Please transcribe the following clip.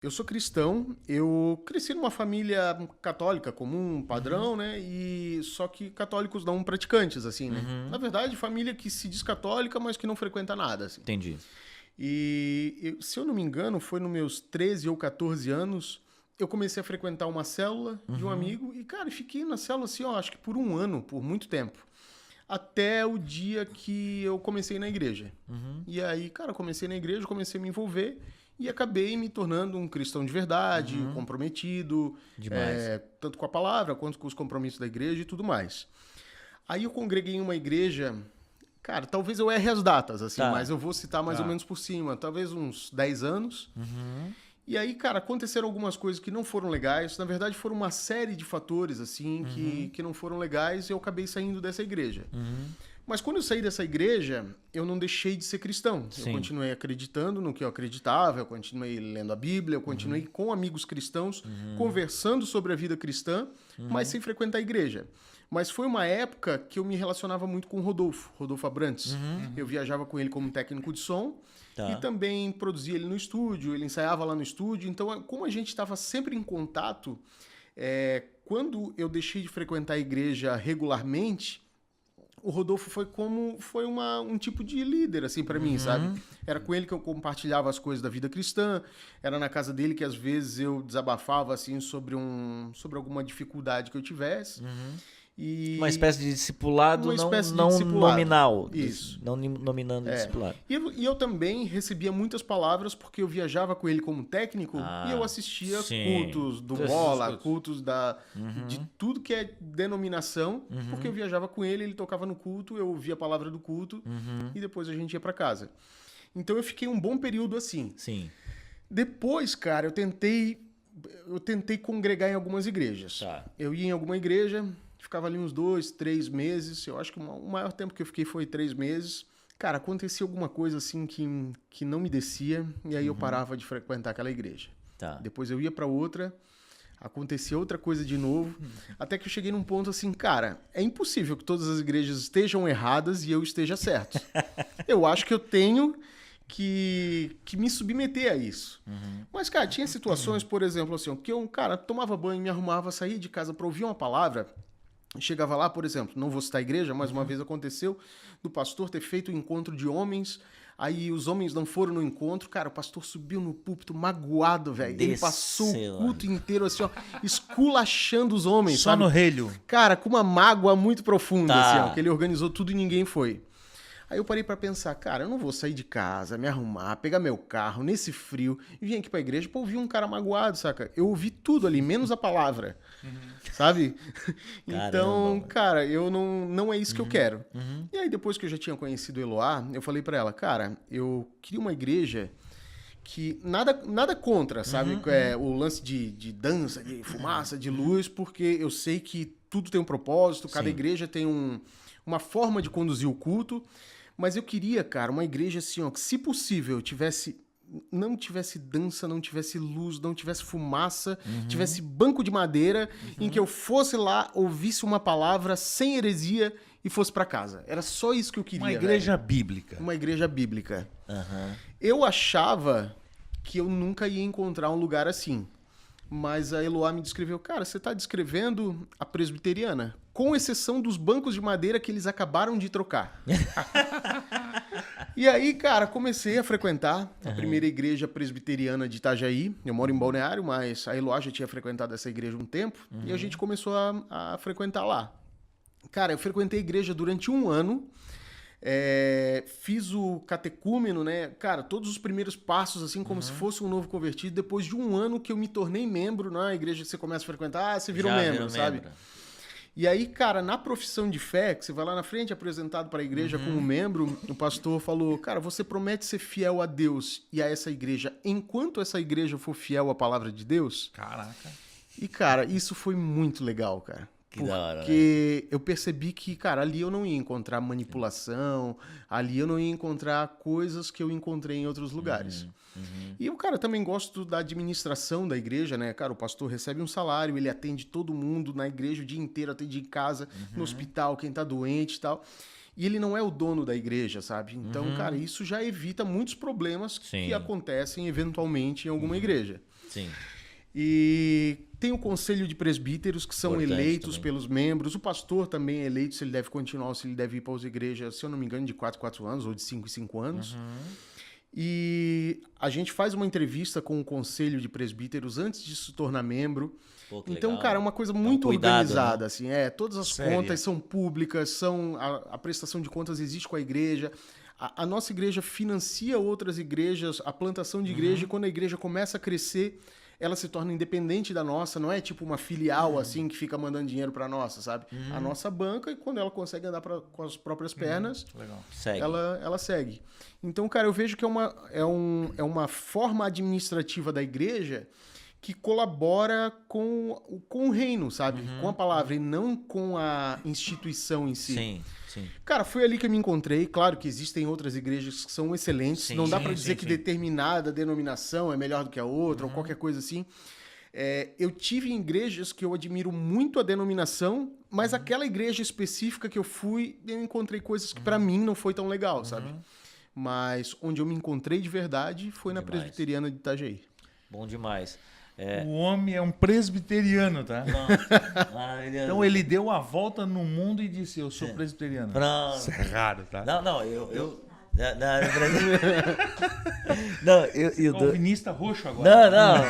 Eu sou cristão, eu cresci numa família católica comum, Uhum, padrão, né? E só que católicos não praticantes, assim, né? Na uhum. verdade, família que se diz católica, mas que não frequenta nada, assim. Entendi. Se eu não me engano, foi nos meus 13 ou 14 anos, eu comecei a frequentar uma célula de um Uhum, amigo e, cara, fiquei na célula assim, ó, acho que por um ano, por muito tempo. Até o dia que eu comecei na igreja. uhum, E aí, cara, comecei na igreja, comecei a me envolver e acabei me tornando um cristão de verdade, uhum. comprometido, Demais. tanto com a palavra quanto com os compromissos da igreja e tudo mais. Aí eu congreguei em uma igreja, cara, talvez eu erre as datas, assim, mas Tá. eu vou citar mais ou Tá. menos por cima, talvez uns 10 anos. Uhum, E aí, cara, aconteceram algumas coisas que não foram legais. Na verdade, foram uma série de fatores, assim, uhum, que não foram legais e eu acabei saindo dessa igreja. uhum. Mas quando eu saí dessa igreja, eu não deixei de ser cristão. Eu Sim. continuei acreditando no que eu acreditava, eu continuei lendo a Bíblia, eu continuei Uhum, com amigos cristãos, uhum, conversando sobre a vida cristã, mas uhum, sem frequentar a igreja. Mas foi uma época que eu me relacionava muito com o Rodolfo Abrantes. uhum. Eu Uhum. viajava com ele como técnico de som e Tá. também produzia ele no estúdio, ele ensaiava lá no estúdio. Então, como a gente estava sempre em contato, quando eu deixei de frequentar a igreja regularmente, o Rodolfo foi um tipo de líder assim para mim, sabe? Uhum, Era com ele que eu compartilhava as coisas da vida cristã, era na casa dele que às vezes eu desabafava assim sobre alguma dificuldade que eu tivesse uhum. Uma e espécie de discipulado uma não, espécie de não discipulado. nominal. Isso. Não nominando É. discipulado. E eu também recebia muitas palavras porque eu viajava com ele como técnico e eu Ah, assistia sim. cultos do Todos os Bola, cultos. cultos de Uhum, tudo que é denominação, porque eu uhum, viajava com ele, ele tocava no culto, eu ouvia a palavra do culto uhum. e depois a gente ia para casa. Então eu fiquei um bom período assim. Sim. Depois, cara, eu tentei congregar em algumas igrejas. Tá. Eu ia em alguma igreja, ficava ali uns 2, 3 meses. Eu acho que o maior tempo que eu fiquei foi 3 meses. Cara, acontecia alguma coisa assim que não me descia, e aí eu Uhum. parava de frequentar aquela igreja. Tá. Depois eu ia para outra, acontecia outra coisa de novo, até que eu cheguei num ponto assim, cara, é impossível que todas as igrejas estejam erradas e eu esteja certo. Eu acho que eu tenho que me submeter a isso. Uhum. Mas, cara, tinha situações, por exemplo, assim, que eu, cara, tomava banho, me arrumava, saía de casa para ouvir uma palavra. Chegava lá, por exemplo, não vou citar a igreja, mas uma vez aconteceu do pastor ter feito um encontro de homens, aí os homens não foram no encontro, cara, o pastor subiu no púlpito magoado, velho. Ele passou o Desceu. culto inteiro assim, ó, esculachando os homens, Só sabe? no relho. Cara, com uma mágoa muito profunda, assim, ó, que Tá. ele organizou tudo e ninguém foi. Aí eu parei pra pensar, cara, eu não vou sair de casa, me arrumar, pegar meu carro nesse frio e vir aqui pra igreja pra ouvir um cara magoado, saca? Eu ouvi tudo ali, menos a palavra, sabe? Caramba, Então, mano. cara, eu não é isso que eu quero. Uhum. E aí depois que eu já tinha conhecido o Eloá, eu falei pra ela, cara, eu queria uma igreja que nada contra, sabe? O lance de dança, de fumaça, de luz, porque eu sei que tudo tem um propósito, cada Sim. igreja tem uma forma de conduzir o culto, mas eu queria, cara, uma igreja assim, ó, que se possível não tivesse dança, não tivesse luz, não tivesse fumaça, tivesse banco de madeira, em que eu fosse lá, ouvisse uma palavra sem heresia e fosse pra casa. Era só isso que eu Uma queria, igreja velho. bíblica. Uma igreja bíblica. Aham. Eu achava que eu nunca ia encontrar um lugar assim. Mas a Eloá me descreveu, cara, você está descrevendo a presbiteriana, com exceção dos bancos de madeira que eles acabaram de trocar. E aí, cara, comecei a frequentar a primeira igreja presbiteriana de Itajaí. Eu moro em Balneário, mas a Eloá já tinha frequentado essa igreja um tempo, e a gente começou a frequentar lá. Cara, eu frequentei a igreja durante um ano. Fiz o catecúmeno, né? Cara, todos os primeiros passos, assim, como se fosse um novo convertido. Depois de um ano que eu me tornei membro na igreja que você começa a frequentar, você vira um Já membro, virou sabe? membro. E aí, cara, na profissão de fé, que você vai lá na frente apresentado para a igreja como membro, o pastor falou, cara, você promete ser fiel a Deus e a essa igreja enquanto essa igreja for fiel à palavra de Deus? Caraca. E, cara, isso foi muito legal, cara. Que da hora, né? Porque eu percebi que, cara, ali eu não ia encontrar manipulação, ali eu não ia encontrar coisas que eu encontrei em outros lugares. E eu, cara, também gosto da administração da igreja, né? Cara, o pastor recebe um salário, ele atende todo mundo na igreja o dia inteiro, atende em casa, no hospital, quem tá doente e tal. E ele não é o dono da igreja, sabe? Então, cara, isso já evita muitos problemas que Sim. acontecem eventualmente em alguma igreja. Sim. E tem o conselho de presbíteros, que são Importante eleitos também. pelos membros. O pastor também é eleito, se ele deve continuar ou se ele deve ir para as igrejas, se eu não me engano, de 4 em 4 anos ou de 5 em 5 anos. E a gente faz uma entrevista com o conselho de presbíteros antes de se tornar membro. Pô, que Então, legal. cara, é uma coisa muito cuidado, organizada, né? assim. Todas as Sério? contas são públicas, a prestação de contas existe com a igreja. A nossa igreja financia outras igrejas, a plantação de igreja, e quando a igreja começa a crescer, ela se torna independente da nossa, não é tipo uma filial assim que fica mandando dinheiro para nossa, sabe? A nossa banca, e quando ela consegue andar com as próprias pernas, Legal. Segue. ela segue. Então, cara, eu vejo que é uma forma administrativa da igreja que colabora com o reino, sabe? Com a palavra, e não com a instituição em si. Sim, sim. Cara, foi ali que eu me encontrei. Claro que existem outras igrejas que são excelentes. Sim, não dá sim, para dizer sim, que sim. determinada denominação é melhor do que a outra, ou qualquer coisa assim. Eu tive em igrejas que eu admiro muito a denominação, mas aquela igreja específica que eu fui, eu encontrei coisas que para mim não foi tão legal, sabe? Mas onde eu me encontrei de verdade foi na Demais. Presbiteriana de Itajaí. Bom demais. O homem é um presbiteriano, tá? Então ele deu a volta no mundo e disse, eu sou presbiteriano. Pronto. Isso é raro, tá? Não, Não, eu dou... Calvinista roxo agora. Não.